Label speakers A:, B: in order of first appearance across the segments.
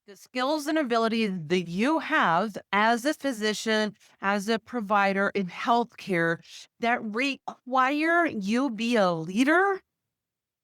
A: The skills and abilities that you have as a physician, as a provider in healthcare that require you be a leader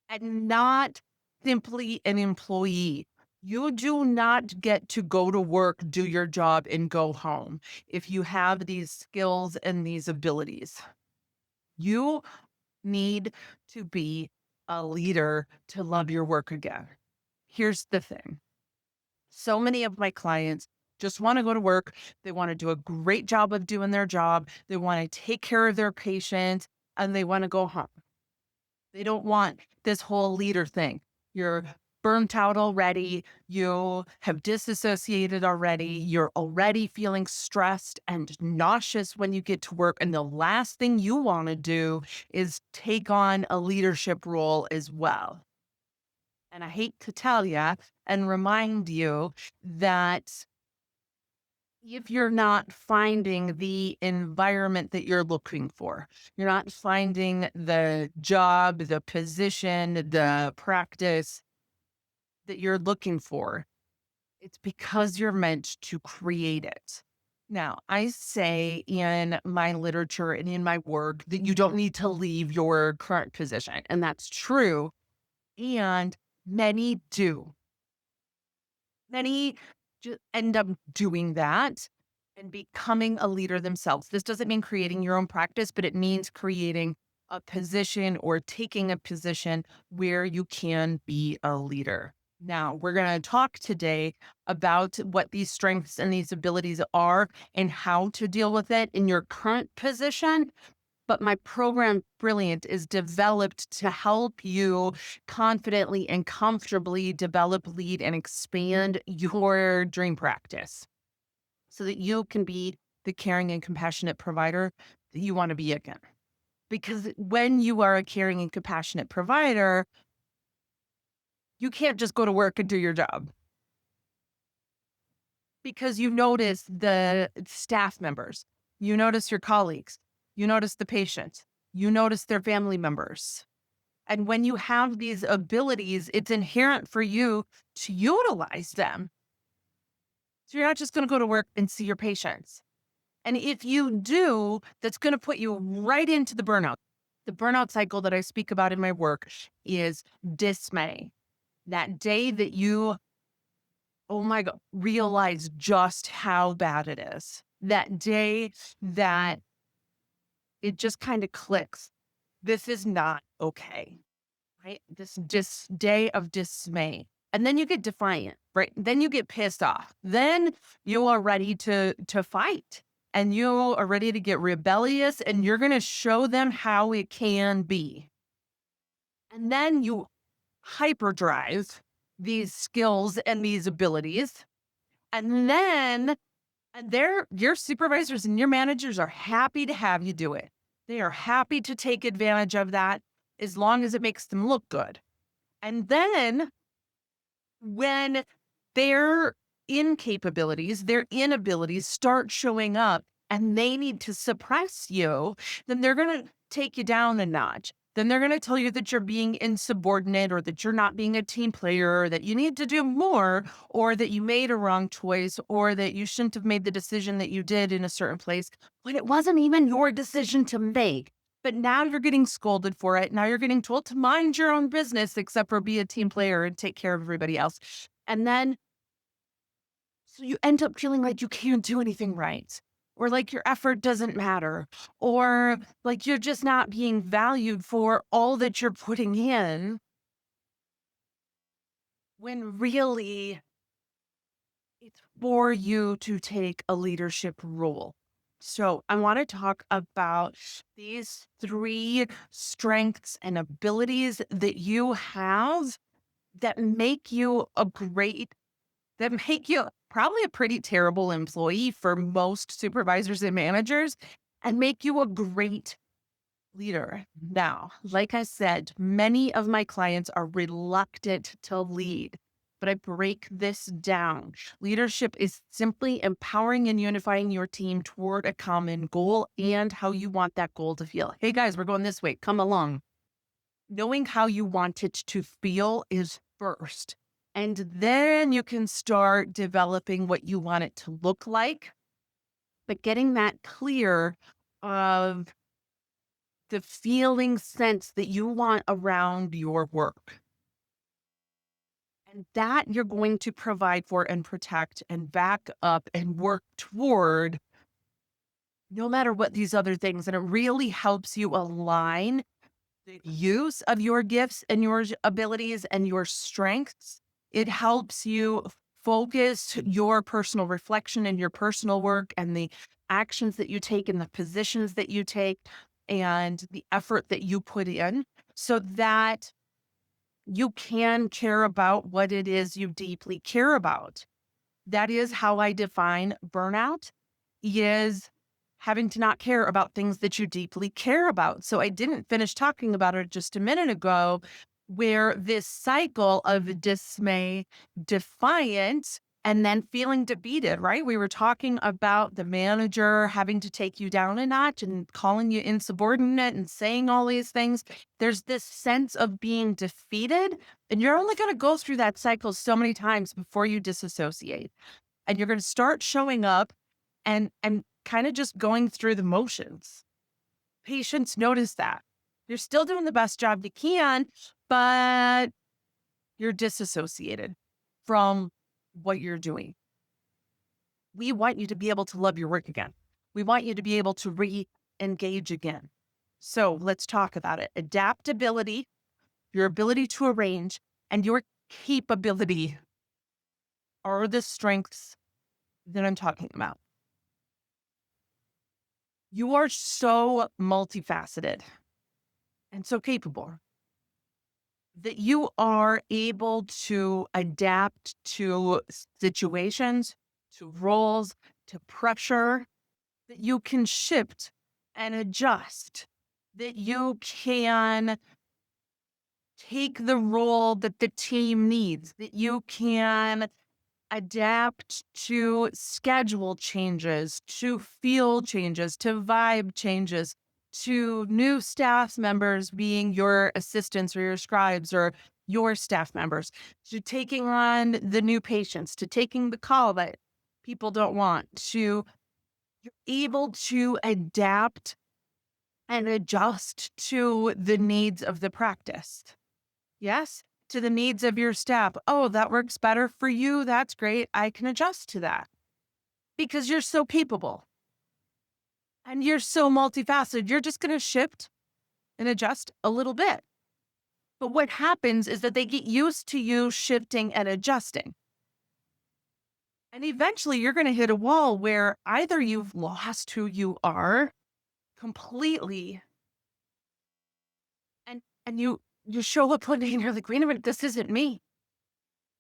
A: and not simply an employee. You do not get to go to work, do your job, and go home if you have these skills and these abilities. You need to be a leader to love your work again. Here's the thing. So many of my clients just want to go to work. They want to do a great job of doing their job. They want to take care of their patients and they want to go home. They don't want this whole leader thing. You're burnt out already. You have disassociated already. You're already feeling stressed and nauseous when you get to work. And the last thing you want to do is take on a leadership role as well. And I hate to tell you and remind you that if you're not finding the environment that you're looking for, you're not finding the job, the position, the practice that you're looking for, it's because you're meant to create it. Now, I say in my literature and in my work that you don't need to leave your current position, and that's true. And many do. Many end up doing that and becoming a leader themselves. This doesn't mean creating your own practice, but it means creating a position or taking a position where you can be a leader. Now, we're going to talk today about what these strengths and these abilities are and how to deal with it in your current position. But my program, Brilliant, is developed to help you confidently and comfortably develop, lead, and expand your dream practice so that you can be the caring and compassionate provider that you want to be again. Because when you are a caring and compassionate provider, you can't just go to work and do your job because you notice the staff members, you notice your colleagues, you notice the patient, you notice their family members. And when you have these abilities, it's inherent for you to utilize them. So you're not just going to go to work and see your patients. And if you do, that's going to put you right into the burnout. The burnout cycle that I speak about in my work is dismay. That day that you, oh my God, realize just how bad it is. That day that it just kind of clicks. This is not okay. Right? This day of dismay. And then you get defiant, right? Then you get pissed off. Then you are ready to fight. And you are ready to get rebellious and you're going to show them how it can be. And then you hyperdrive these skills and these abilities. And then your supervisors and your managers are happy to have you do it. They are happy to take advantage of that as long as it makes them look good. And then when their incapabilities, their inabilities start showing up and they need to suppress you, then they're going to take you down a notch. Then they're going to tell you that you're being insubordinate or that you're not being a team player or that you need to do more or that you made a wrong choice or that you shouldn't have made the decision that you did in a certain place when it wasn't even your decision to make. But now you're getting scolded for it. Now you're getting told to mind your own business, except for be a team player and take care of everybody else. And then, so you end up feeling like you can't do anything right, or like your effort doesn't matter, or like you're just not being valued for all that you're putting in, when really it's for you to take a leadership role. So, I want to talk about these three strengths and abilities that you have that make you that make you probably a pretty terrible employee for most supervisors and managers and make you a great leader. Now, like I said, many of my clients are reluctant to lead, but I break this down. Leadership is simply empowering and unifying your team toward a common goal and how you want that goal to feel. Hey guys, we're going this way. Come along. Knowing how you want it to feel is first. And then you can start developing what you want it to look like, but getting that clear of the feeling sense that you want around your work. And that you're going to provide for and protect and back up and work toward no matter what these other things. And it really helps you align the use of your gifts and your abilities and your strengths. It helps you focus your personal reflection and your personal work and the actions that you take and the positions that you take and the effort that you put in so that you can care about what it is you deeply care about. That is how I define burnout is having to not care about things that you deeply care about. So I didn't finish talking about it just a minute ago, where this cycle of dismay, defiance, and then feeling defeated, right? We were talking about the manager having to take you down a notch and calling you insubordinate and saying all these things. There's this sense of being defeated, and you're only going to go through that cycle so many times before you disassociate. And you're going to start showing up and kind of just going through the motions. Patients notice that. You're still doing the best job you can, but you're disassociated from what you're doing. We want you to be able to love your work again. We want you to be able to re-engage again. So let's talk about it. Adaptability, your ability to arrange, and your capability are the strengths that I'm talking about. You are so multifaceted and so capable that you are able to adapt to situations, to roles, to pressure, that you can shift and adjust, that you can take the role that the team needs, that you can adapt to schedule changes, to field changes, to vibe changes, to new staff members being your assistants or your scribes or your staff members, to taking on the new patients, to taking the call that people don't want, to you're able to adapt and adjust to the needs of the practice. Yes, to the needs of your staff. Oh, that works better for you. That's great. I can adjust to that because you're so capable and you're so multifaceted. You're just going to shift and adjust a little bit. But what happens is that they get used to you shifting and adjusting. And eventually you're going to hit a wall where either you've lost who you are completely and you show up one day and you're like, wait a minute, this isn't me.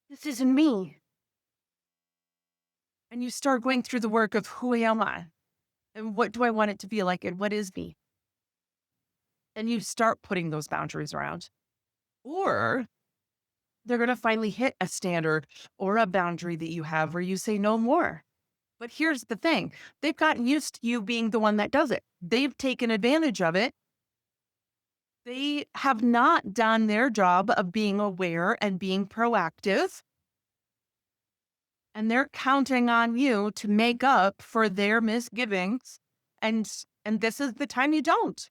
A: This isn't me. And you start going through the work of who am I? And what do I want it to be like? And what is me? And you start putting those boundaries around. Or they're going to finally hit a standard or a boundary that you have where you say no more. But here's the thing, they've gotten used to you being the one that does it. They've taken advantage of it. They have not done their job of being aware and being proactive. And they're counting on you to make up for their misgivings. And this is the time you don't.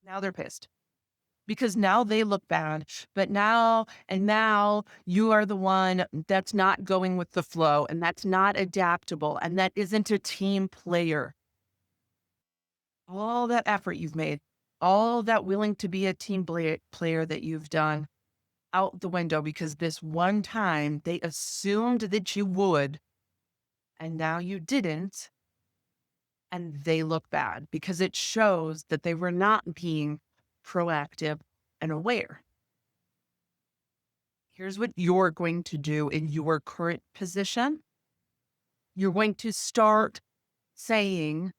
A: Now they're pissed because now they look bad. But now you are the one that's not going with the flow and that's not adaptable and that isn't a team player. All that effort you've made, all that willing to be a team player that you've done out the window because this one time they assumed that you would and now you didn't. And they look bad because it shows that they were not being proactive and aware. Here's what you're going to do in your current position. You're going to start saying,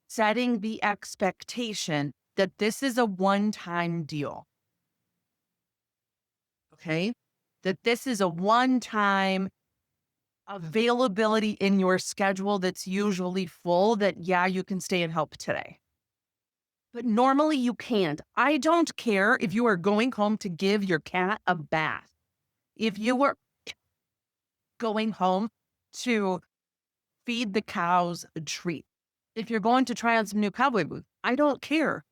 A: setting the expectation that this is a one-time deal. Okay? That this is a one-time availability in your schedule that's usually full, that, yeah, you can stay and help today. But normally you can't. I don't care if you are going home to give your cat a bath. If you were going home to feed the cows a treat, if you're going to try on some new cowboy boots, I don't care.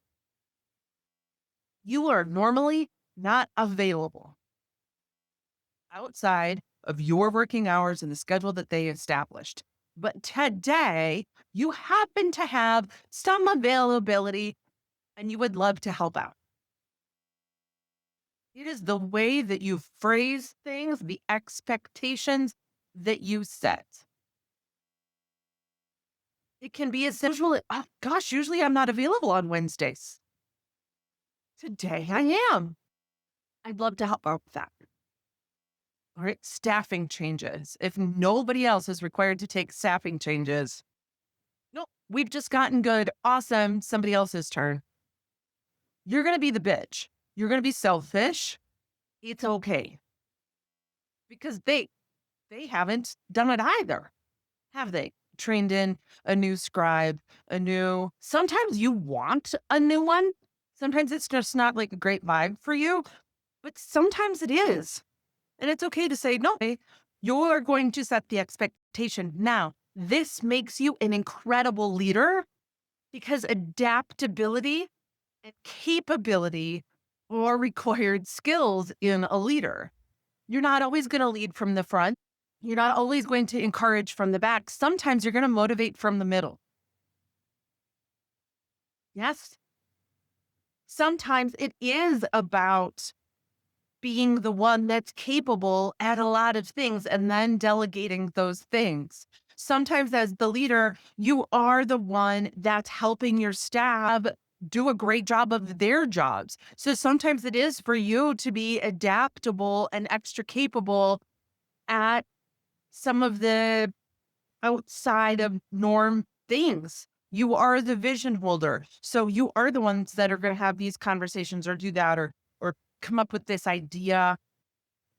A: You are normally not available outside of your working hours and the schedule that they established. But today, you happen to have some availability and you would love to help out. It is the way that you phrase things, the expectations that you set. It can be as simple as, oh, gosh, usually I'm not available on Wednesdays. Today I am. I'd love to help out with that. All right. Staffing changes. If nobody else is required to take staffing changes, nope, we've just gotten good. Awesome. Somebody else's turn. You're going to be the bitch. You're going to be selfish. It's okay because they haven't done it either, have they? Trained in a new scribe, sometimes you want a new one. Sometimes it's just not like a great vibe for you, but sometimes it is. And it's okay to say, no, you're going to set the expectation. Now, this makes you an incredible leader because adaptability and capability are required skills in a leader. You're not always going to lead from the front. You're not always going to encourage from the back. Sometimes you're going to motivate from the middle. Yes. Sometimes it is about being the one that's capable at a lot of things and then delegating those things. Sometimes, as the leader, you are the one that's helping your staff do a great job of their jobs. So sometimes it is for you to be adaptable and extra capable at some of the outside of norm things. You are the vision holder. So you are the ones that are going to have these conversations or do that or come up with this idea.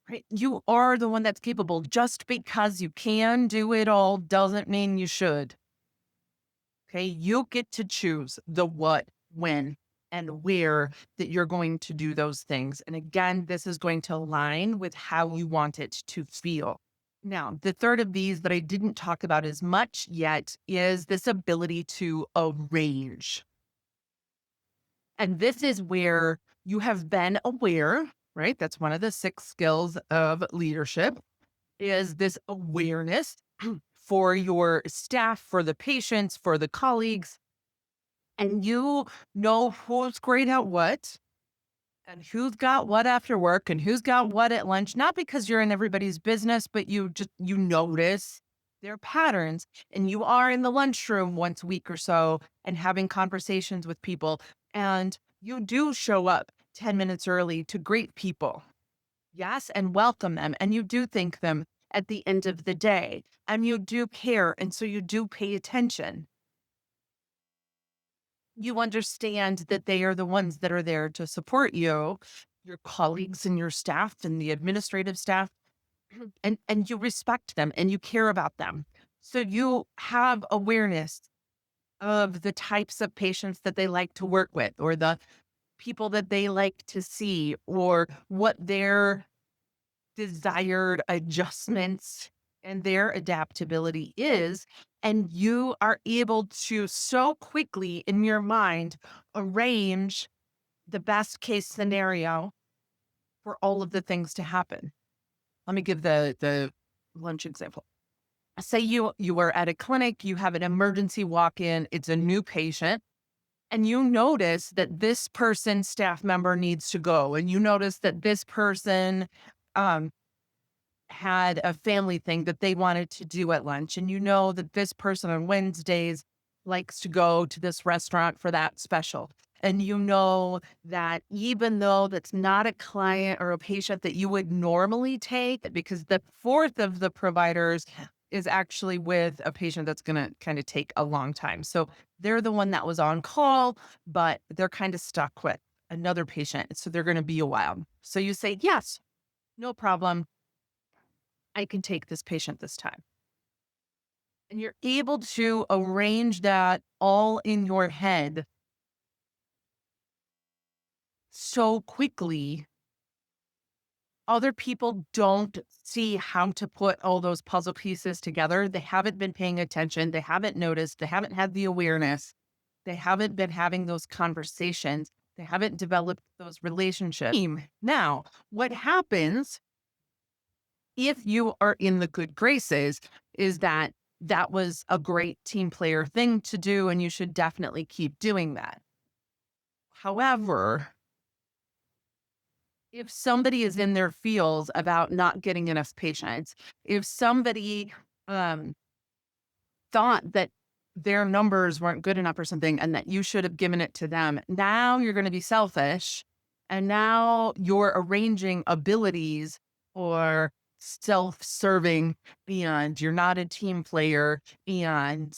A: Right? You are the one that's capable. Just because you can do it all doesn't mean you should. Okay? You get to choose the what, when, and where that you're going to do those things. And again, this is going to align with how you want it to feel. Now, the third of these that I didn't talk about as much yet is this ability to arrange. And this is where you have been aware, right? That's one of the 6 skills of leadership is this awareness for your staff, for the patients, for the colleagues, and you know who's great at what and who's got what after work and who's got what at lunch, not because you're in everybody's business, but you notice their patterns and you are in the lunchroom once a week or so and having conversations with people. And you do show up 10 minutes early to greet people. Yes, and welcome them. And you do thank them at the end of the day. And you do care. And so you do pay attention. You understand that they are the ones that are there to support you, your colleagues and your staff and the administrative staff, and you respect them and you care about them. So you have awareness of the types of patients that they like to work with or the people that they like to see or what their desired adjustments and their adaptability is. And you are able to so quickly in your mind arrange the best case scenario for all of the things to happen. Let me give the lunch example. Say you are at a clinic, you have an emergency walk-in, it's a new patient, and you notice that this person's staff member needs to go, and you notice that this person um, had a family thing that they wanted to do at lunch. And you know that this person on Wednesdays likes to go to this restaurant for that special. And you know that even though that's not a client or a patient that you would normally take, because the fourth of the providers is actually with a patient that's going to kind of take a long time. So they're the one that was on call, but they're kind of stuck with another patient. So they're going to be a while. So you say, yes, no problem. I can take this patient this time. And you're able to arrange that all in your head so quickly Other people don't see how to put all those puzzle pieces together. They haven't been paying attention. They haven't noticed. They haven't had the awareness. They haven't been having those conversations. They haven't developed those relationships. Now, what happens if you are in the good graces is that that was a great team player thing to do, and you should definitely keep doing that. However, if somebody is in their feels about not getting enough patients, if somebody um, thought that their numbers weren't good enough or something and that you should have given it to them, now you're going to be selfish. And now you're arranging abilities or self serving, and you're not a team player, and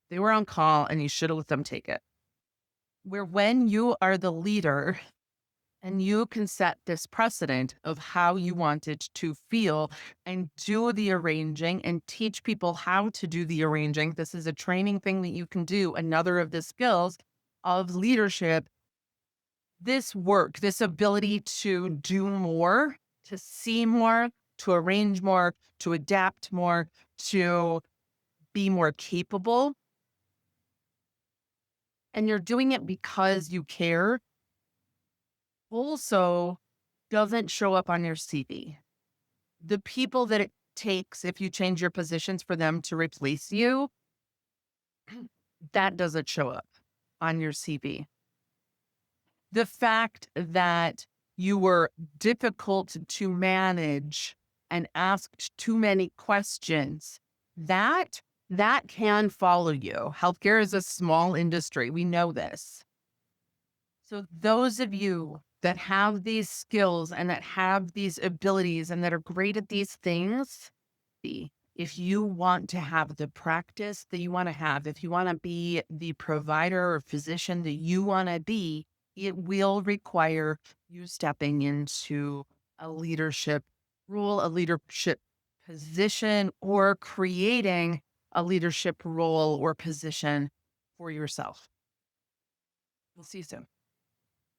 A: they were on call and you should have let them take it. Where when you are the leader, and you can set this precedent of how you want it to feel and do the arranging and teach people how to do the arranging. This is a training thing that you can do. Another of the skills of leadership, this work, this ability to do more, to see more, to arrange more, to adapt more, to be more capable. And you're doing it because you care, also doesn't show up on your CV. The people that it takes, if you change your positions for them to replace you, that doesn't show up on your CV. The fact that you were difficult to manage and asked too many questions, that can follow you. Healthcare is a small industry. We know this. So those of you that have these skills and that have these abilities and that are great at these things, if you want to have the practice that you want to have, if you want to be the provider or physician that you want to be, it will require you stepping into a leadership role, a leadership position, or creating a leadership role or position for yourself. We'll see you soon.